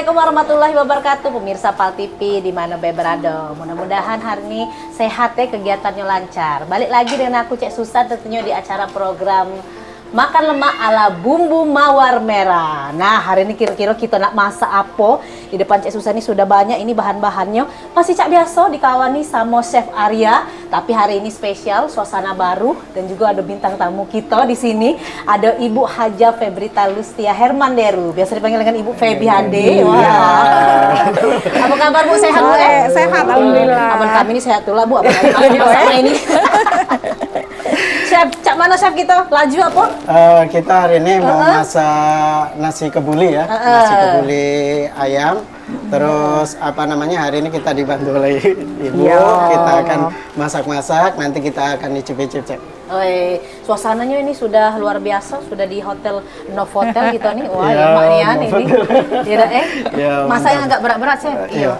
Assalamualaikum warahmatullahi wabarakatuh, pemirsa Pal TV di mana berada. Mudah-mudahan hari ini sehat ya, kegiatannya lancar. Balik lagi dengan aku Cek Susan tentunya di acara program Makan Lemak ala Bumbu Mawar Merah. Nah, hari ini kira-kira kita nak masak apa? Di depan Cek Susan ini sudah banyak ini bahan-bahannya. Masih cak biasa dikawani sama Chef Arya, tapi hari ini spesial, suasana baru dan juga ada bintang tamu kita di sini. Ada Ibu Haja Febrita Lustia Hermanderu, biasa dipanggil dengan Ibu Febi Hande. Wah. Apa kabar Bu? Sehat Bu? Sehat, alhamdulillah. Abang kami ini sehat tuh lah Bu. Abang kami sama ini. Chef, cak mana chef kita? Laju apa? Kita hari ini mau masak nasi kebuli ya, nasi kebuli ayam. Terus apa namanya, hari ini kita dibantu oleh Ibu. Kita akan masak-masak, nanti kita akan icip-icip Cek. Suasananya ini sudah luar biasa, sudah di hotel Novotel kita nih. Wah, Ya, maknian ini. Ya, Masak yang agak berat-berat Chef. Iya.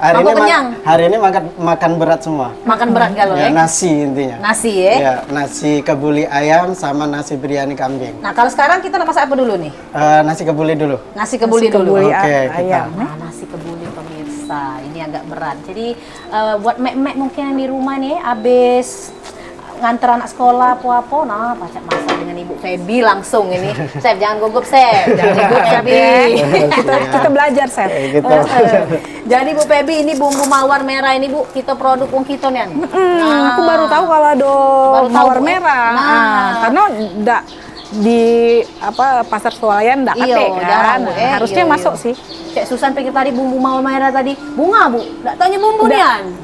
Hari ini makan berat semua. Makan berat kalau ya, nasi intinya. Nasi ya? Ya, nasi kebuli ayam sama nasi biryani kambing. Nah, kalau sekarang kita masak apa dulu nih? Nasi kebuli dulu. Nasi kebuli dulu. Oke, ayam. Nasi kebuli pemirsa, ini agak berat. Jadi buat mek-mek mungkin yang di rumah nih, abis nganter anak sekolah apa-apa, nah pacak masak dengan Ibu Febi langsung ini. Chef, jangan gugup Chef, jangan gugup Febi. Kita belajar, Chef. Gitu. Jadi Bu Febi, ini bumbu mawar merah ini Bu, kita produk wong kita nih. Aku baru tahu kalau ada mawar merah. Karena enggak di pasar swalayan enggak kate kan. Harusnya masuk sih. Cek Susan pikir tadi bumbu mawar merah tadi bunga Bu, enggak tanya bumbu nian.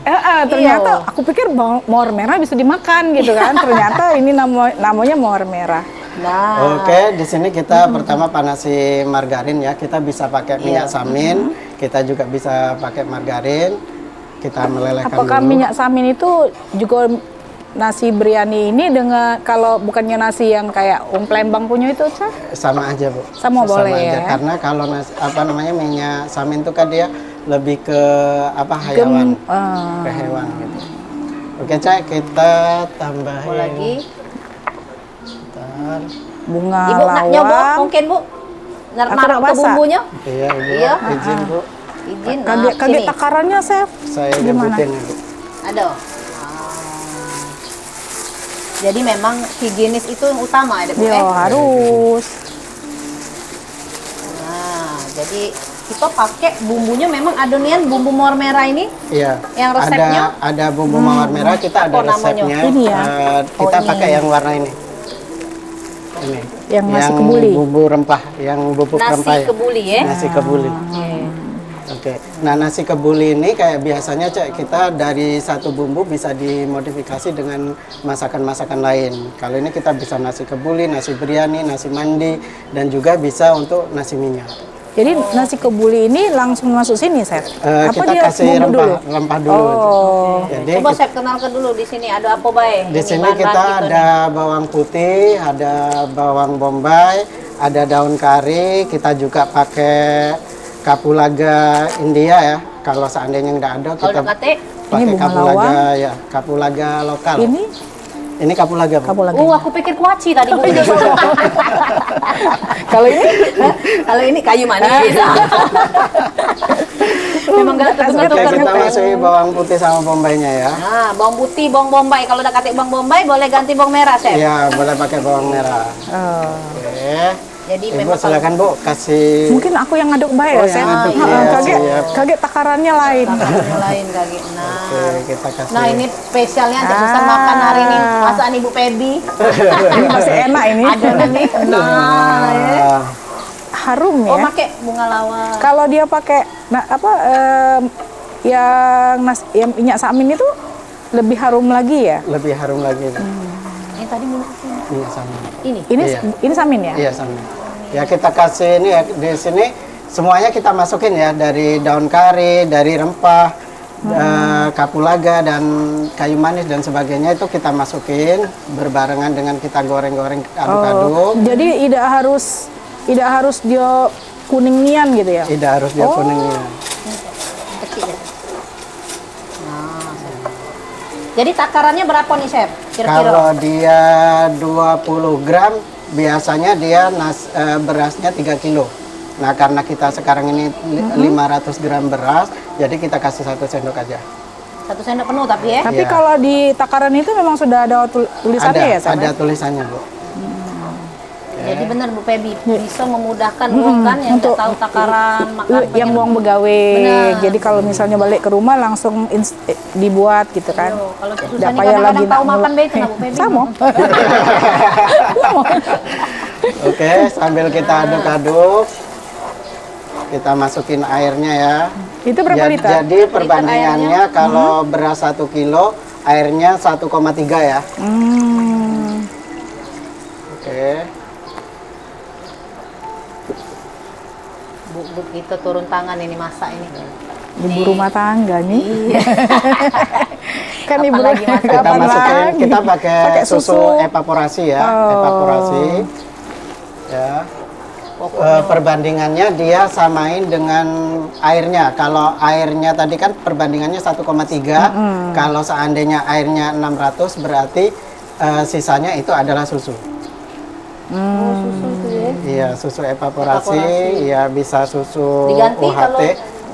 Ternyata aku pikir mawar merah bisa dimakan gitu kan. Ternyata ini namanya mawar merah. Nah. Oke, di sini kita pertama panasi margarin ya. Kita bisa pakai minyak samin, kita juga bisa pakai margarin. Kita melelehkan Apakah dulu. minyak samin itu juga nasi biryani ini dengan, kalau bukannya nasi yang kayak Palembang punya itu, Chef? Sama aja Bu. Sama boleh aja. ya. Karena kalau minyak samin itu kan dia lebih ke hayawan, ke hewan gitu. Oke Cak, kita tambahin lagi bunga Ibu nak lawang. nyoba mungkin Bu? Naruh ke bumbunya? Iya Ibu, Iya. izin Bu. Izin. Kaget takarannya, Chef. Saya Gimana? nyebutin ya Bu. Aduh. Jadi memang higienis itu yang utama ya Bu? Iya, harus. Nah, jadi kita pakai bumbunya memang adonian bumbu mawar merah ini. Iya. Yang resepnya? Ada bumbu mawar merah, kita ada Apa namanya? resepnya. Ini ya? Kita ini. pakai yang warna ini. Ini. Yang nasi kebuli. Bumbu rempah, yang bubuk rempah. Nasi kebuli ya? Nasi kebuli. Oke. Nah, nasi kebuli ini kayak biasanya Cek, kita dari satu bumbu bisa dimodifikasi dengan masakan-masakan lain. Kalau ini kita bisa nasi kebuli, nasi biryani, nasi mandi, dan juga bisa untuk nasi minyak. Jadi nasi kebuli ini langsung masuk sini, Chef? Kita kasih rempah dulu. Jadi Coba saya kenalkan dulu di sini ada apa baik? di sini kita ada bawang putih, ada bawang bombay, ada daun kari, kita juga pakai kapulaga India ya. Kalau seandainya nggak ada, kita pakai kapulaga ya, kapulaga lokal. Ini kapulaga. Aku pikir kuaci tadi Bu. Kalau ini? Kalau ini kayu manis. Memang nggak Oke, kita masukin bawang putih sama bombaynya ya. Nah, bawang putih, bawang bombay. Kalau udah katik bawang bombay, boleh ganti bawang merah, Chef? Iya, boleh pakai bawang merah. Oke. Jadi Ibu memang silakan Bu, kasih. Mungkin aku yang ngaduk baik ya, Chef. Kaget takarannya lain. lain kaget. Nah. Oke, kita kasih. Nah, ini spesialnya Cek Susan makan hari ini. Masakan Ibu Febi. Ini masih enak ini. Ada nih. Nah, ya. Harum ya. Oh, pakai bunga lawang. Kalau dia pakai yang minyak samin itu lebih harum lagi ya? Lebih harum lagi. Ini tadi minyak samin. Ini samin ya? Iya, samin. Ya, kita kasih ini ya, di sini semuanya kita masukin ya, dari daun kari, dari rempah, kapulaga dan kayu manis dan sebagainya, itu kita masukin berbarengan dengan kita goreng-goreng aduk-aduk. Jadi tidak harus dia kuning nian gitu ya? Tidak harus dia kuningnya. kecil ya. Nah, jadi takarannya berapa nih, Chef? Kira-kira? Kalau dia 20 gram, biasanya dia berasnya 3 kilo. Nah, karena kita sekarang ini 500 gram beras, jadi kita kasih 1 sendok aja. 1 sendok penuh tapi ya. Tapi Iya. kalau di takaran itu memang sudah ada tulisannya ya, Sam? Ada tulisannya, Bu. Jadi benar Bu Febi bisa memudahkan uang kan yang nggak tahu takaran makan Yang pengen- mau begawe. Benar. Jadi kalau misalnya balik ke rumah langsung dibuat gitu kan. Yo, kalau Cek Nggak Susan ini payah kadang-kadang lagi tahu nak makan mulai. bacon Bu Febi. Sama. Oke, sambil kita aduk-aduk, kita masukin airnya ya. Itu berapa liter? Jadi perbandingannya kalau beras 1 kilo, airnya 1,3 ya. Oke. Bu, kita turun tangan ini masak ini. Ibu rumah tangga nih. Kan ibu Apalagi masak. Kita kapan masukin, lagi? kita pakai susu evaporasi ya, Oh. evaporasi. Ya. Perbandingannya dia samain dengan airnya. Kalau airnya tadi kan perbandingannya 1,3. Kalau seandainya airnya 600 berarti sisanya itu adalah susu. Susu itu ya. Iya, susu evaporasi, iya bisa susu Diganti UHT. kalau-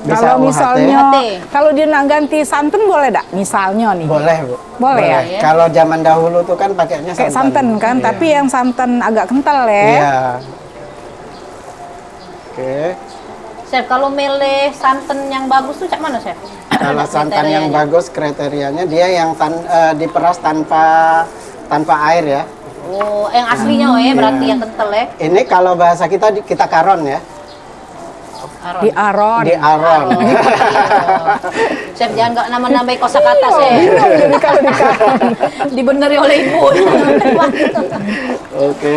Bisa Kalau UHT. misalnya, UHT. kalau dia nak ganti santan boleh tak? Misalnya nih. Boleh, Bu. Boleh ya? Kalau zaman dahulu tuh kan pakainya Kayak santan kan, Iya. tapi yang santan agak kental ya. Iya. Oke. Chef, kalau milih santan yang bagus tuh cak mana, Chef? Kalau santan yang Kriterianya. bagus kriterianya dia yang diperas tanpa air ya. Oh, yang aslinya ya, berarti yang kental ya. Ini kalau bahasa kita karon ya. Aron. Di aron. Di aron. Chef, jangan nggak nambah-nambahin kosakata, Chef. Jadi kalau di karon. Dibeneri oleh ibu. Oke.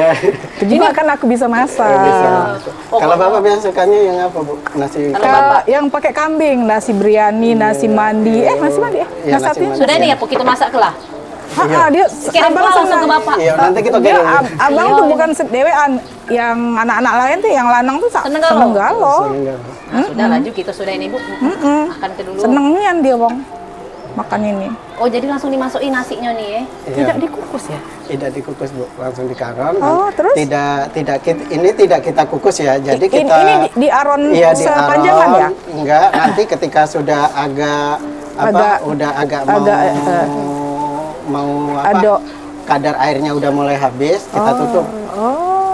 Jadi kan aku bisa masak. Bisa. Kalau Bapak biasa sukanya yang apa, Bu? Nasi Yang pakai kambing, nasi biryani, nasi mandi. Nasi mandi ya? Iya, Nasi nasi satunya? mandi. Sudah nih ya, Bu, kita masak ke lah. Dia Kirim abang langsung senang. ke Bapak. Iya, nanti kita Dia kirim. abang tuh bukan sedewean, yang anak-anak lain tuh yang lanang tuh Seneng galau. seneng galau. Nah, sudah lanjut kita sudah ini, Bu. Makan ke dulu. Senengnya dia bang makan ini. Oh, jadi langsung dimasukin nasinya nih ya. Iya. Tidak dikukus ya? Tidak dikukus, Bu, langsung di karon. Oh, terus? Ini tidak kita kukus ya. Jadi kita Ini di aron iya, di sepanjangan aron. ya? Enggak, nanti ketika sudah agak udah agak mau Aduk. kadar airnya udah mulai habis, kita tutup.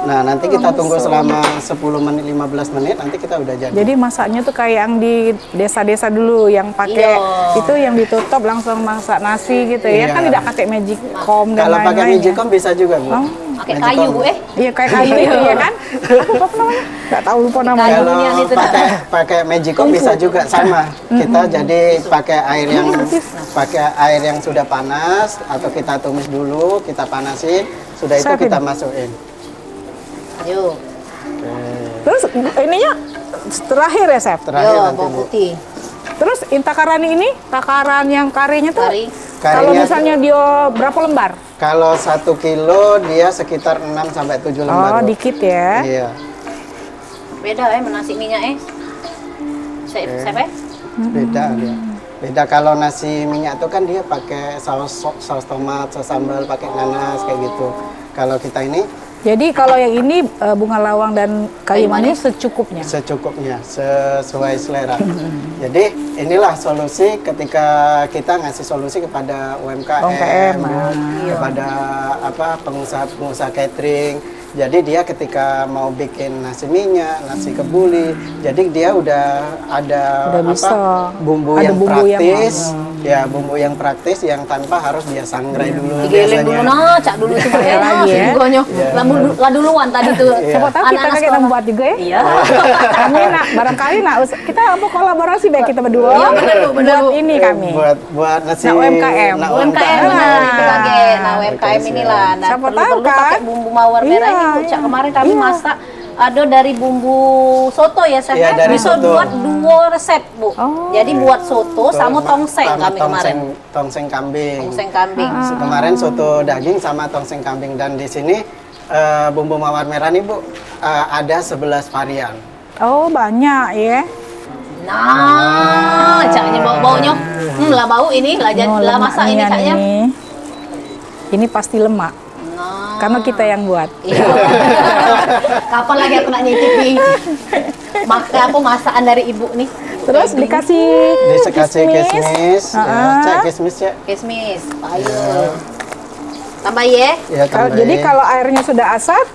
Nah, nanti kita tunggu selama 10 menit 15 menit, nanti kita udah jadi. Jadi masaknya tuh kayak yang di desa-desa dulu yang pakai Iya. itu yang ditutup langsung masak nasi gitu ya. Iya. Kan tidak pakai magic comb dan Kalau pakai lain-lain ya. magicom bisa juga, Bu. Pakai Magicom. kayu, Bu, Iya kayak kayu itu ya kan? Aku apa namanya? Nggak tahu lupa namanya. Kayu. Kalau Yang itu pakai magicom bisa juga sama. Kita jadi pakai air yang sudah panas atau kita tumis dulu, kita panasin, sudah itu Siapin. kita masukin. Yuk. Terus ininya terakhir ya Chef. Terakhir Yo, nanti, bawang Bu. putih. Terus takaran ini, takaran yang karinya tuh Kari. kalau Karinya misalnya dia berapa lembar? Kalau 1 kilo dia sekitar 6 sampai 7 lembar. Oh, Bu. dikit ya. Iya. Beda menasi minyak Chef, Chef Beda dia. Beda kalau nasi minyak itu kan dia pakai saus tomat, saus sambal, pakai nanas kayak gitu. Kalau kita ini Jadi kalau yang ini bunga lawang dan kayu manis secukupnya. secukupnya, sesuai selera. Jadi inilah solusi ketika kita ngasih solusi kepada UMKM, kepada pengusaha-pengusaha catering. Jadi dia ketika mau bikin nasi minyak, nasi kebuli, jadi dia udah ada Udah bisa. bumbu Ada yang bumbu yang- praktis, ya bumbu yang praktis yang tanpa harus dia sangrai dulu digeleng dulu nah, cak dulu tuh Payah lagi ya. lah duluan tadi tuh. Siapa tahu kita Anak-anak kayak sekolah. membuat juga ya. Iya. Kami nak barangkali nak kita apa kolaborasi baik kita berdua. Iya, benar, Bu, benar, Buat Bu. ini kami. buat nasi Nah, UMKM. UMKM benar itu kaget. Nah, UMKM inilah. Nah, Siapa tahu, perlu kan? pakai bumbu mawar merah Iya, ini, Bu. Cak iya. kemarin kami masak ada dari bumbu soto ya, Chef. Iya, dari Bisa soto. buat 2 resep, Bu. Jadi buat soto sama tongseng sama kami kemarin. tongseng kambing. Tongseng kambing. Kemarin soto daging sama tongseng kambing, dan di sini bumbu mawar merah nih, Bu, ada 11 varian. Oh, banyak ya. Nah, caknya bau-baunya. Lah bau ini, lah jadi Oh, lah masak ini lemaknya caknya. nih. Ini pasti lemak. Nah. Karena kita yang buat. Iya. Kapan lagi aku nak nyicipi? Makan apa masakan dari ibu nih? Terus dikasih Dikasih kismis, ya, Cek kismis ya. Kismis. Ayo. Tambah ya. Ya, Jadi kalau airnya sudah asat,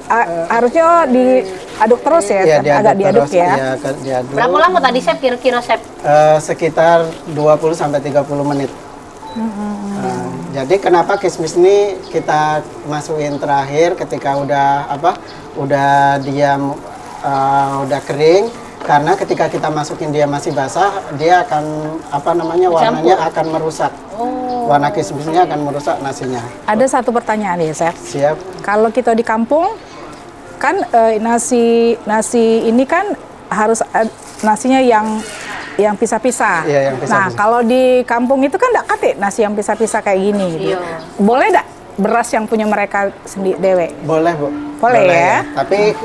harusnya diaduk terus ya, Iya, agak diaduk terus, ya. Iya, diaduk. Berapa lama tadi chef kira-kira chef? Sekitar 20 sampai 30 menit. Jadi kenapa kismis ini kita masukin terakhir ketika udah diam, udah kering, karena ketika kita masukin dia masih basah, dia akan warnanya akan merusak. Warna kismisnya akan merusak nasinya. Ada satu pertanyaan ya, Chef. Siap. Kalau kita di kampung kan nasi ini kan harus nasinya yang pisah-pisah. Iya, yang pisah-pisah. Nah, kalau di kampung itu kan enggak kate nasi yang pisah-pisah kayak gini gitu. Iya. Boleh enggak beras yang punya mereka sendiri dewe? Boleh, Bu. Boleh ya? Tapi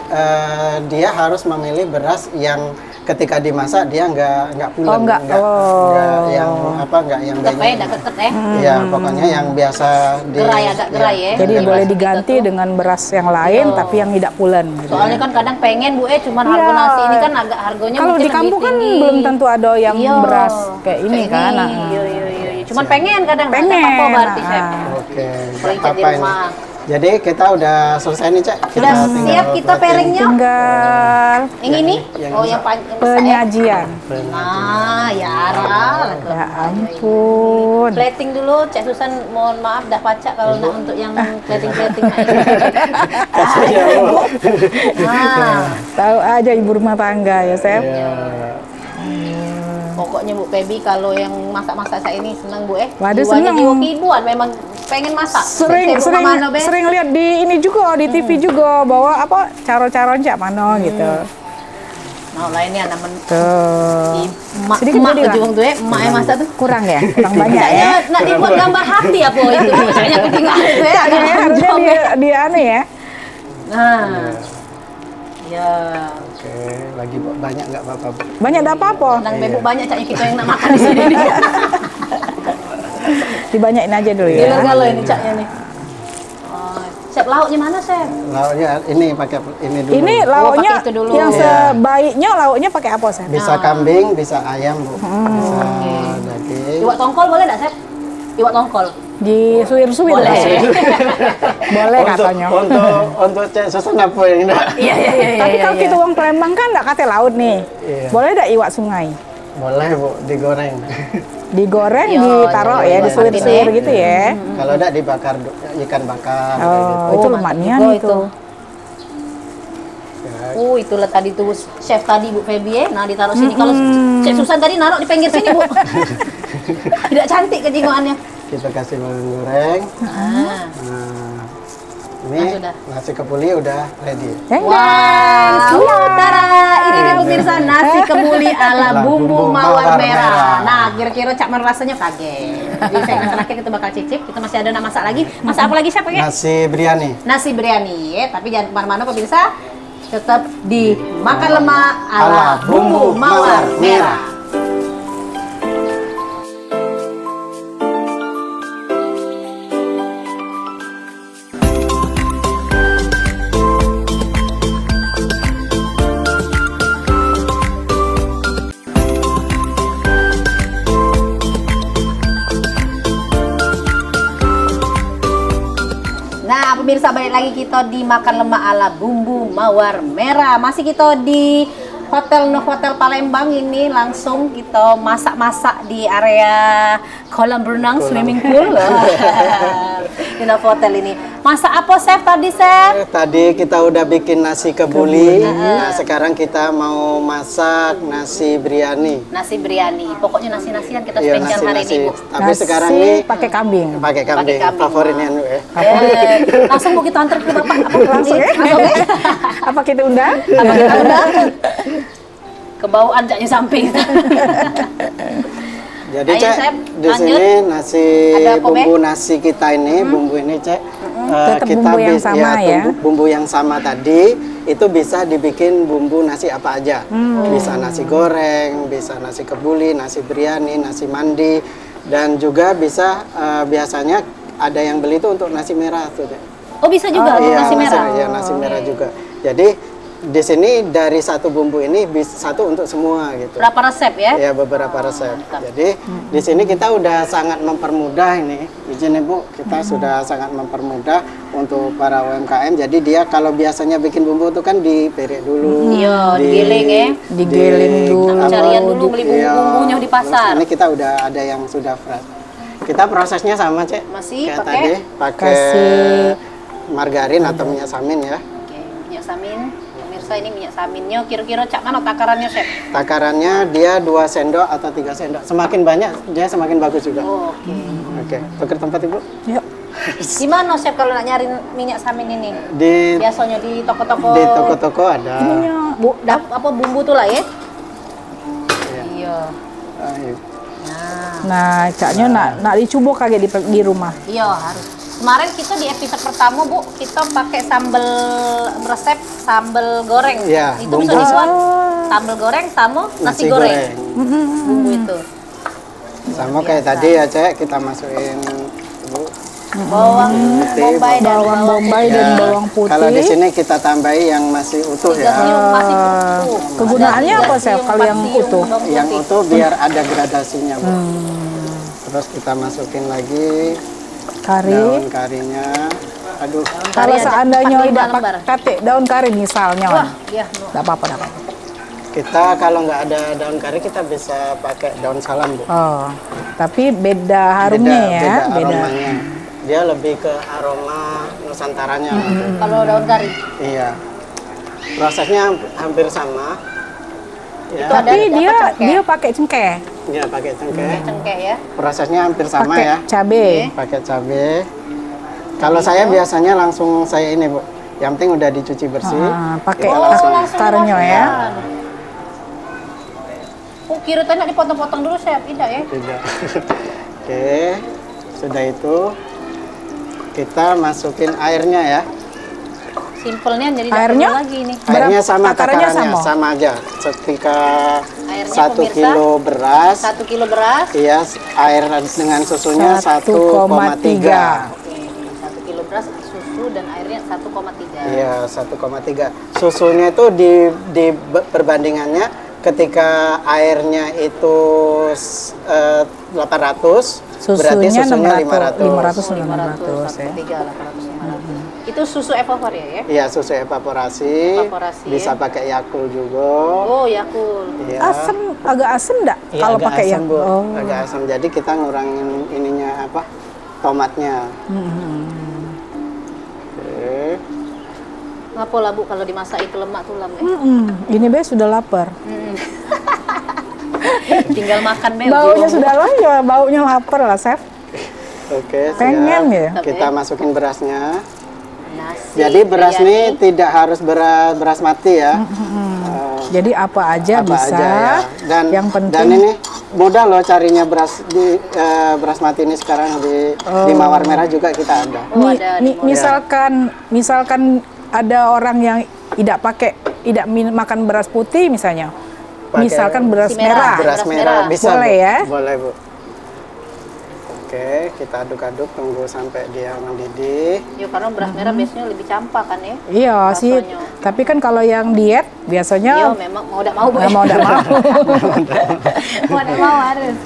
dia harus memilih beras yang ketika dimasak dia nggak pulen, Oh, nggak. nggak yang Tetep ya, deket ya. Iya, pokoknya yang biasa Agak gerai ya. Jadi Beras boleh kita diganti tuh. dengan beras yang lain tapi yang tidak pulen gitu. Soalnya kan kadang pengen Bu cuman harga Iya. nasi ini kan agak harganya Kalau mungkin di kampung lebih kan tinggi. belum tentu ada yang Iya. beras kayak ini kan. Nah. Iya. Cuman pengen kadang nggak Pengen. apa-apa berarti chef. Oke, Boleh nggak cek di apa-apa ini. rumah. Jadi kita udah selesai nih, Cek. Sudah tinggal siap kita plating. pairingnya? Tinggal Yang ini? yang Oh, bisa. yang besar ya? penyajian. Nah, ya Ya ampun. Plating dulu, Cek Susan mohon maaf dah pacak kalau nak untuk yang plating-plating. Kasih ya, Bu. Nah, Tahu aja ibu rumah tangga ya, Chef. Iya. pokoknya Bu Pebi kalau yang masak-masak saya ini senang Bu Waduh, Jiwanya senang. jiwa keibuan memang pengen masak. Sering lihat di ini juga di TV juga bahwa cara-cara cak mano gitu. Nah, lainnya namun Tuh. emak Sedikit emak jadi, ke Bang. juang tuh emak yang masak tuh. Kurang ya? Kurang banyak ya. Kayaknya nak dibuat gambar hati apa itu kayaknya ketinggalan tuh ya. Kayaknya harusnya dia aneh ya. Nah. Ya. Oke, lagi banyak nggak apa-apa, Bu? Banyak enggak apa-apa. Nang bebek banyak caknya kita yang nak makan di sini. Dibanyakin aja dulu Gila ya. galau ini caknya nih. Oh, Chef lauknya mana, Chef? Lauknya ini pakai ini dulu. Ini lauknya pakai itu dulu. yang Iya. sebaiknya lauknya pakai apa, Chef? Bisa kambing, bisa ayam, Bu. Bisa daging. Iwak tongkol boleh enggak, Chef? Iwak tongkol. Disuir-suir Boleh. Chef. Boleh katanya. Untuk Cek Susan apa yang enggak? Iya. Tapi kalau kita uang Palembang kan enggak kate laut nih. Iya. Boleh enggak iwak sungai? Boleh, Bu, digoreng. Digoreng, Iya, ditaruh iya, ya, iya. disuir-suir gitu ya. Kalau enggak dibakar ikan bakar kayak gitu. Oh, itu mantap lumayan juga itu. Itulah tadi tuh chef tadi Bu Febi ya. Nah, ditaruh sini. Kalau Chef Susan tadi naruh di pinggir sini, Bu. Tidak cantik kejingoannya. Kita kasih bawang goreng. Ah. Nah, Nah, ini sudah. nasi kebuli udah ready. Wah, Tara, ini nih pemirsa nasi kebuli ala bumbu mawar merah. Nah, kira-kira Cak Man rasanya kaget. Di segmen terakhir kita bakal cicip. Kita masih ada nak masak lagi. Masak apa lagi Chef? Pakai? Nasi biryani. Nasi biryani ya. Tapi jangan kemana-mana pemirsa. Tetap di Makan Lemak ala bumbu mawar merah. Nah, pemirsa balik lagi kita di Makan Lemak ala bumbu mawar merah. Masih kita di Hotel Novotel Palembang ini langsung kita masak-masak di area kolam renang swimming pool. Di Novotel ini. Masak apa Chef tadi, Chef? Tadi kita udah bikin nasi kebuli. Nah, sekarang kita mau masak nasi biryani. Nasi biryani. Pokoknya nasi-nasian kita Iya, spesial hari ini, Bu. Tapi nasi sekarang ini pakai kambing. pakai kambing. kambing. Favoritnya Nu ya. Langsung Bu kita antar ke Bapak. Apa Langsung ya? Langsung ya? Apa kita undang? Apa kita udah? Kebawaan caknya samping. Jadi Ayo, Cek, Chef, di lanjut. sini nasi Ada apa, bumbu nasi kita ini, bumbu ini Cek, Tetap bumbu yang sama ya? Bumbu yang sama tadi itu bisa dibikin bumbu nasi apa aja. Bisa nasi goreng, bisa nasi kebuli, nasi biryani, nasi mandi, dan juga bisa biasanya ada yang beli itu untuk nasi merah tuh Cek. Oh, bisa juga untuk Iya, nasi merah. Iya, nasi merah juga. Jadi di sini dari satu bumbu ini bisa satu untuk semua gitu. Berapa resep ya? Ya beberapa resep. Jadi di sini kita udah sangat mempermudah ini. Izin Ibu, kita sudah sangat mempermudah untuk para UMKM. Jadi dia kalau biasanya bikin bumbu itu kan diperek dulu. Iya, digiling ya. Digiling dulu. Carian dulu beli bumbu-bumbunya di pasar. Ini kita udah ada yang sudah fresh. Kita prosesnya sama, Cek. Masih Kayak pakai? tadi, pakai Kasih margarin atau minyak samin ya. Oke, minyak samin. Pemirsa ini minyak saminnya kira-kira cak mana takarannya, Chef? Takarannya dia 2 sendok atau 3 sendok. Semakin banyak dia semakin bagus juga. Oh, oke. Oke, tukar tempat Ibu. Yuk. Di mana, Chef, kalau nak nyari minyak samin ini? Di Biasanya di toko-toko. toko-toko ada. Apa bumbu tuh lah ya? Iya. Iya. Ah, iya. Nah, Nah, caknya nak dicoba kaget di rumah. iya harus. Kemarin kita di episode pertama, Bu, kita pakai sambal resep sambal goreng. Iya, Itu bumbu. bisa disuap. Sambal goreng sama nasi goreng. Bumbu itu. Sama kayak tadi ya, Cek, kita masukin Ibu. Bawang bombay dan Bawang bombay dan Ya, bawang putih. Kalau di sini kita tambahi yang masih utuh tiga ya. siung masih utuh. Kegunaannya Ada apa, tiga Chef, siung, kalau yang empat siung utuh? bawang Yang putih. utuh biar ada gradasinya, Bu. Terus kita masukin lagi Kari. daun karinya. Aduh, Kalau Kari ada seandainya 4-5 tidak lembar. pakai daun kari misalnya, Wah, iya. tidak apa-apa, tidak apa-apa. kita kalau nggak ada daun kari kita bisa pakai daun salam, Bu. Oh, tapi beda harumnya ya, beda. aromanya. Dia lebih ke aroma nusantaranya. gitu. Kalau daun kari. Iya. Prosesnya hampir sama. Ya, Itu ada Tapi apa, dia cengkeh? dia pakai cengkeh, ya pakai cengkeh. Cengkeh ya. Prosesnya hampir sama pakai ya. cabe. Pakai cabai. Kalau saya biasanya langsung saya ini, Bu. Yang penting udah dicuci bersih. Pakai kita langsung. akarnya ya. Oh, kira tadi nak dipotong-potong dulu, Chef. Tidak ya? Tidak. Oke. Sudah itu kita masukin airnya ya. Simpelnya jadi Airnya? dapur lagi nih. Airnya sama, takarannya takarannya sama? sama aja. Ketika Airnya, 1 pemirsa, kilo beras, 1 kilo beras. iya air dengan susunya 1,3. 1,3. Oke, 1 kilo beras, susu dan airnya 1,3. Iya, 1,3. Susunya itu di perbandingannya ketika airnya itu 800, berarti Susunya susunya 500 500. 600 ya. 800. Itu susu evaporator ya? Iya, susu evaporasi. Evaporasi, Bisa ya. pakai Yakult juga. Oh, Yakult. Iya. Agak asem enggak Iya, kalau agak pakai asam, yang Bu. Oh. Agak asam. Jadi kita ngurangin ininya apa? Tomatnya. Oke. Ngapa lah, Bu, kalau dimasak itu lemak tuh lem ya? Ini Be sudah lapar. Tinggal makan be. Baunya sudah lah ya, baunya lapar lah, Chef. Oke, Pengen siap. ya? Kita masukin berasnya. Nasi. Jadi beras biryani. ini tidak harus beras mati ya. Jadi apa aja Apa bisa. aja ya. Dan yang penting dan ini mudah loh carinya beras di beras mati ini sekarang di Mawar Merah juga kita ada. Oh, ada di misalkan ada orang yang tidak makan beras putih misalnya. Pakai Misalkan beras si merah. merah. Beras Beras merah merah. bisa, Boleh Bu. ya? Boleh, Bu. Oke, kita aduk-aduk tunggu sampai dia mendidih. Ya, karena beras merah biasanya lebih campak kan ya? Iya sih. Rasanya. Tapi kan kalau yang diet Iya, biasanya memang mau tidak mau, Bu. nggak mau tidak mau. Mau tidak mau harus.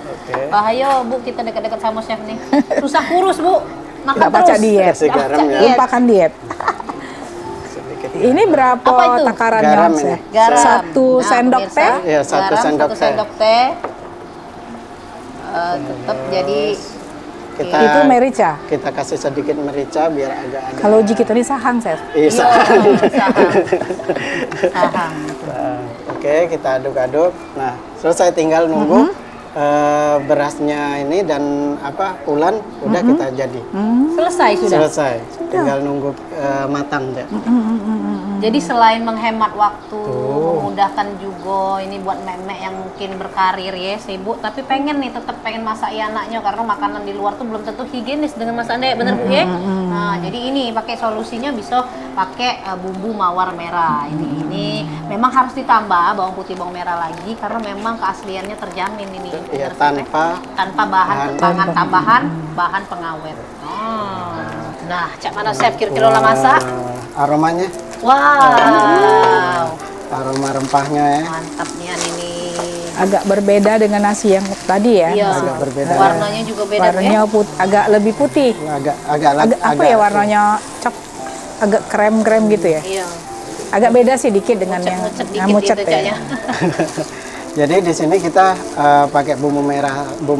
Oke. Bahaya, Bu, kita dekat-dekat sama chef nih. Susah kurus, Bu. Makan Nggak baca terus. diet. Kasih garam ya. Lupakan diet. Sedikit. Ini berapa Apa itu? takarannya? Garam ini. Chef? Garam. Satu sendok pemirsa, teh. Iya, satu garam, sendok satu teh. sendok teh. Tetap jadi Kita Itu merica. kita kasih sedikit merica biar agak ada. Kalau uji kita ini sahang, Chef. Iya, sahang. Sahang. Nah, oke, kita aduk-aduk. Nah, selesai tinggal nunggu berasnya ini dan ulan udah kita jadi. Selesai sudah. Selesai. Tinggal nunggu matang deh. Jadi selain menghemat waktu, memudahkan juga ini buat memek yang mungkin berkarir ya, sibuk, tapi pengen nih tetap pengen masak anaknya karena makanan di luar tuh belum tentu higienis dengan masak Anda, bener Bu ya? Nah, jadi ini pakai solusinya bisa pakai bumbu mawar merah. Ini memang harus ditambah bawang putih bawang merah lagi karena memang keasliannya terjamin ini. Iya, Bener, Chef, ya? tanpa bahan tambahan, bahan pengawet. Nah, cak mana chef kira-kira lah masak? Aromanya Wow. Aroma rempahnya ya. Mantap nih ini. Agak berbeda dengan nasi yang tadi ya. Iya. Agak berbeda. Warnanya juga beda Bu, Warnanya agak lebih putih. Agak Apa ya warnanya? Agak krem-krem gitu ya. Iya. Agak beda sih dikit dengan yang Mucet mucet gitu, ya. Caknya. Jadi di sini kita pakai bumbu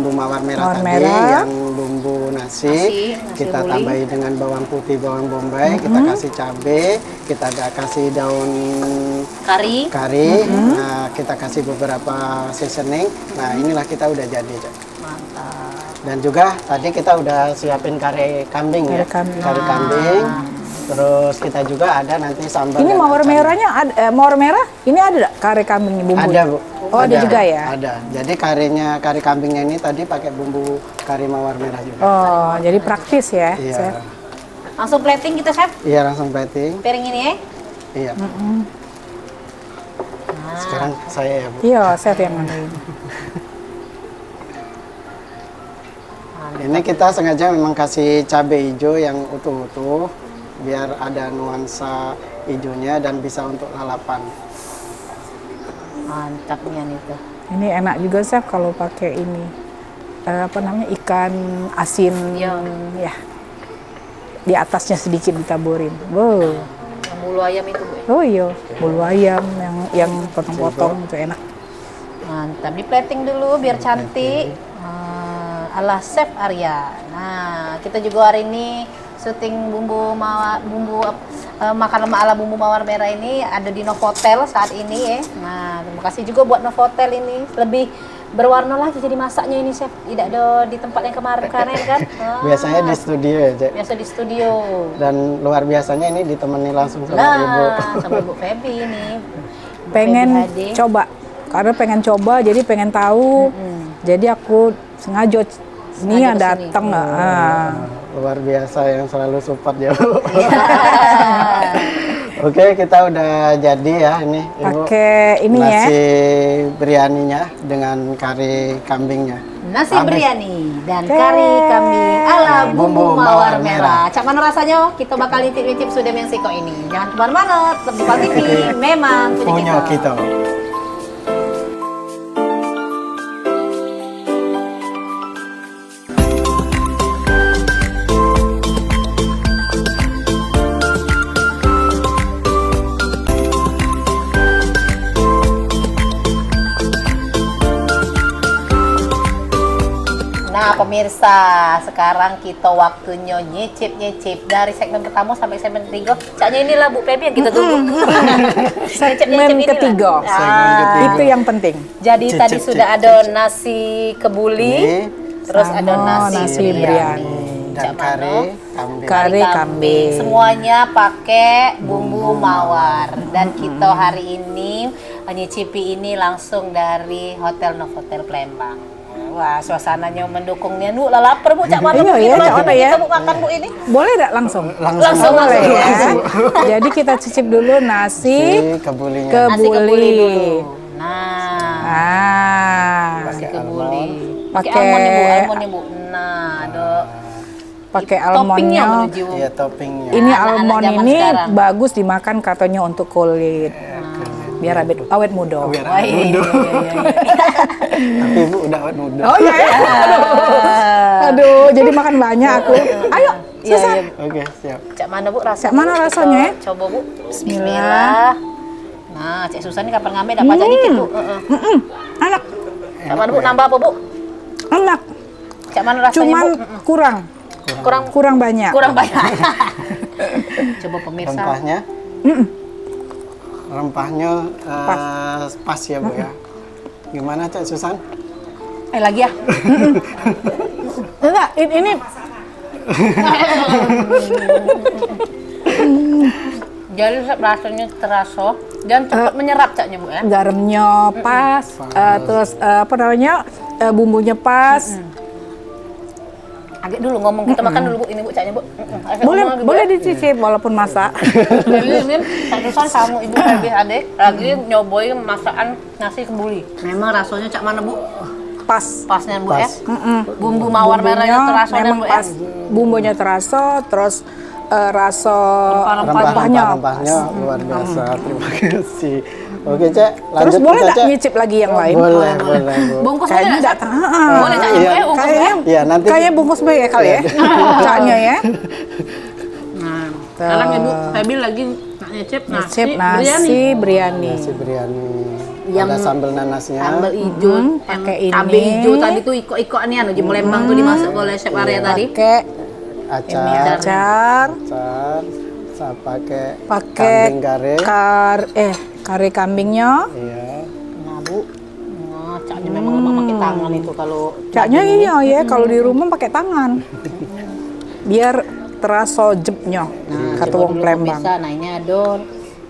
mawar merah Mawar tadi merah. yang bumbu nasi, Nasi kita buli. tambahi dengan bawang putih, bawang bombay, kita kasih cabai, kita agak kasih daun Kari. nah kita kasih beberapa seasoning. Nah inilah kita udah jadi, Cak. Mantap. Dan juga tadi kita udah siapin kare kambing ya, kare kambing. Terus kita juga ada nanti sambal. Ini dan mawar kacang. merahnya, mawar merah ini ada nggak kare kambing bumbu? Ada, Bu. Oh, ada juga ya? Ada. Jadi kari kambingnya ini tadi pakai bumbu kari mawar merah juga. Oh, jadi praktis ya, Iya. Chef? Langsung plating kita, Chef. Iya, langsung plating. Piring ini ya. Iya. Sekarang saya ya, Bu. Iya, Chef yang mana ini? Ini kita sengaja memang kasih cabai hijau yang utuh-utuh biar ada nuansa hijaunya dan bisa untuk lalapan. Mantapnya nih tuh. Ini enak juga Chef kalau pakai ini apa namanya ikan asin Iya. ya. Di atasnya sedikit ditaburin. Wow. Yang bulu ayam itu Bu. Oh iya, bulu ayam yang potong-potong itu enak. Mantap. Di plating dulu biar cantik. Ala Chef Arya. Nah, kita juga hari ini syuting makan lemak ala bumbu mawar merah ini ada di Novotel saat ini ya. Nah, terima kasih juga buat Novotel ini lebih berwarna lagi jadi masaknya ini Chef. Tidak ada di tempat yang kemarin kan. Biasanya di studio ya, Cek. Biasa di studio. Dan luar biasanya ini ditemani langsung sama Ibu. Sama Ibu Feby ini. Bu Pengen Feby Hadi. coba karena pengen coba jadi pengen tahu. Jadi aku sengaja ini yang kesini. datang nggak? Luar biasa yang selalu support ya, Bu. Oke, kita udah jadi ya ini Ibu. Pakai ini ya. Nasi biryaninya dengan kari kambingnya. Nasi Habis. biryani dan kari kambing ala bumbu mawar merah. Cak mana rasanya? Kita bakal intip-intip sudah Meksiko ini. Jangan kemana-mana, tetap di Pal TV. Memang Punya kita. Nah pemirsa, sekarang kita waktunya nyicip-nyicip dari segmen pertama sampai segmen ketiga. Caknya inilah Bu Feby yang kita tunggu. Segmen ketiga. Segmen ketiga. Itu yang penting. Jadi Cicip, tadi cicip, sudah ada cicip. nasi kebuli, terus Sama ada nasi nasi biryani. biryani. Dan Cak kari Mano. kambing. Kari kambing. Semuanya pakai bumbu mawar. Dan kita hari ini nyicipi ini langsung dari Hotel Novotel Palembang. Wah, suasananya mendukungnya. Nu, lah lapar Bu, Cak Mano. Iya, Bu, iya, kita Cak Mano ya. Kita Bu makan Bu ini. Boleh nggak langsung? Langsung Boleh ya. langsung. Jadi kita cicip dulu nasi Si kebulinya. Nasi kebuli kebuli. dulu. Nah, nasi Pakai kebuli. Pakai- almondnya Bu. Nah, ada pakai toppingnya almondnya. menuju. Iya, toppingnya. Ini Anak-anak almond zaman ini sekarang. bagus dimakan katanya untuk kulit. Biar awet muda. Biar Wah, iya, iya, iya, iya. Tapi Ibu udah awet muda. Oh iya ya. Aduh, jadi makan banyak aku. Ayo, Iya, Susan. iya. Oke, siap. Cak mana Bu rasanya? Cak mana Kita rasanya, ya? Coba Bu. Bismillah. Nah, Cek Susan ini kapan ngambil dapat aja dikit Bu. Enak, Cak mana Bu nambah apa Bu? enak. Cak mana rasanya Cuman Bu? kurang banyak. Kurang banyak. Coba pemirsa. Rempahnya. Rempahnya pas ya, Bu ya. Gimana, Cak Susan? Lagi ya. Enggak, ini Jadi rasanya terasa dan cepat menyerap Caknya Bu ya. garamnya pas, terus apa namanya bumbunya pas. Agak dulu ngomong kita makan dulu Bu. Ini Bu Caknya Bu. Boleh dicicip walaupun masak. Jadi ini Cak Susan sama Ibu Feby Adik lagi nyobain masakan nasi kebuli. Memang rasanya Cak mana Bu? Pas. Pasnya Bu ya. Pas. Bumbu mawar merahnya terasa dan memang Bu ya. pas. Bumbunya terasa, terus rasa rempah-rempahnya rempahnya. luar biasa. Terima kasih. Oke, Cek. Terus Lanjut boleh kita, nggak Cek. nyicip lagi yang lain? Boleh, boleh, Bu. Bungkus Kayaknya aja nggak Cak? tahu. Boleh Cak, Iya. bungkus Kayaknya, Iya, nanti kayaknya bungkus B ya kali ya. Caknya ya. Nah, sekarang Ibu Febi lagi nak nyicip Nyicip nasi nasi biryani. nasi biryani. Yang Ada sambal nanasnya. sambal hijau, yang pakai cabai ini. hijau tadi tuh iko-ikoan nih, uji melembang tuh dimasuk oleh Chef Arya tadi. Pakai ini Acar. acar. Acar. Saya pakai Pakai kambing kare. kari kambingnya. Iya. Nah Bu, nah, caknya memang lemak pakai tangan itu kalau Caknya iya ya, kalau di rumah pakai tangan. Biar terasa jepnya. Kata coba wong dulu Palembang. pemirsa. Nah ini ada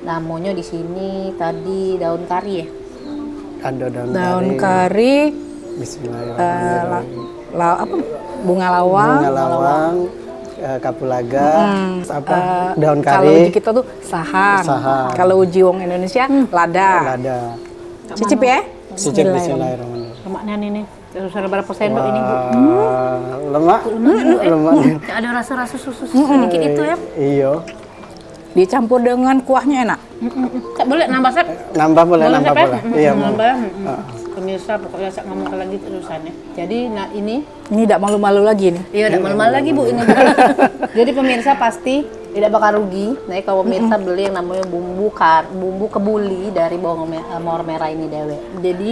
namanya di sini tadi daun kari ya. Ada daun Daun kari. kari, Bismillahirrahmanirrahim. bunga lawang. Bunga lawang, kapulaga, daun Kalau kari, uji kita tuh sahang. Sahang. Kalau uji wong Indonesia lada. lada. Cicip ya. Cicip Bismillahirrahmanirrahim. bismillahirrahahmanirrahim. Lemaknya nih, terus ada berapa sendok ini Bu? Wah, lemak, lemak. Ada rasa-rasa susu sedikit itu ya. Iya. Dicampur dengan kuahnya enak. Cak boleh nambah Chef? Nambah boleh, nambah Chef, ya? boleh. Iya, Bu. nambah. Pemirsa pokoknya saya ngomong lagi terusannya. Jadi nah ini Ini tidak malu-malu lagi nih. iya udah malu-malu lagi Bu ini. Jadi pemirsa pasti tidak bakal rugi. Nah kalau pemirsa beli yang namanya bumbu kebuli dari mawar merah ini dewe. Jadi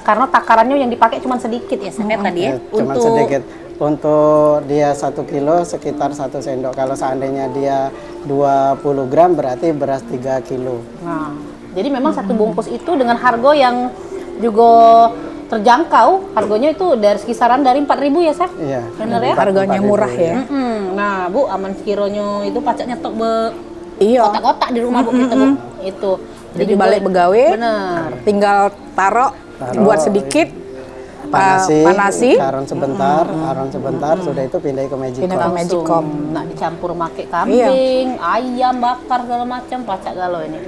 karena takarannya yang dipakai cuma sedikit ya Chef tadi ya. Cuma sedikit. Untuk dia 1 kilo sekitar 1 sendok. Kalau seandainya dia 20 gram berarti beras 3 kilo. Nah, jadi memang satu bungkus itu dengan harga yang juga terjangkau. Harganya itu dari kisaran dari 4.000 ya, Chef? Iya. Bener ya? Harganya murah ya. Nah, Bu, aman kironya itu pacaknya tok Iya. kotak-kotak di rumah Bu kita, Bu. Itu. Jadi balik begawe, Bener. tinggal taruh buat sedikit, panasi. Aron sebentar, sudah itu pindah ke Magicom. Pindah ke Magicom. Nak dicampur pakai kambing, ayam bakar segala macam pacak galau ini.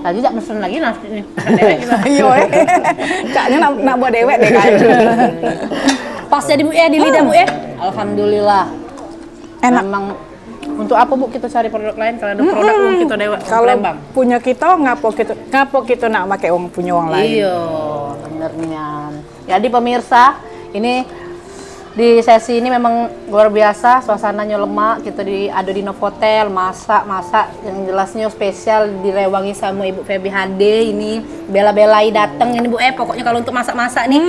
Tadi tak mesen lagi nasi ini. Iya, caknya nak buat dewek deh kan. Pas jadi Bu ya di lidah Bu ya. Alhamdulillah. Enak. Memang untuk apa Bu kita cari produk lain kalau ada produk yang kita dewa Kalau Palembang. punya kita ngapo kita nak pakai uang punya uang lain. Iya, benernya. Jadi pemirsa, ini di sesi ini memang luar biasa, suasananya lemak, kita ada di Novotel, masak yang jelasnya spesial direwangi sama Ibu Febi HD ini bela-belai datang ini Bu pokoknya kalau untuk masak-masak nih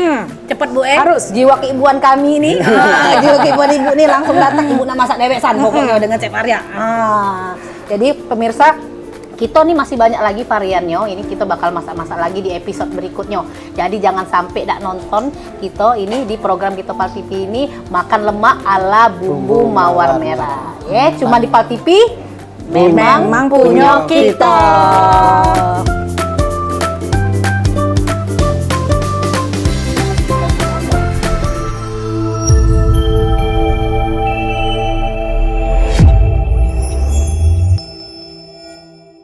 cepet Bu Harus. jiwa keibuan kami nih jiwa keibuan Ibu nih langsung datang Ibu nak masak dewek san pokoknya dengan Chef Arya. Jadi pemirsa kita nih masih banyak lagi variannya. Ini kita bakal masak-masak lagi di episode berikutnya. Jadi jangan sampai tak nonton kita ini di program kita Pal TV ini makan lemak ala bumbu mawar merah. Ya, cuma di Pal TV memang punya kita.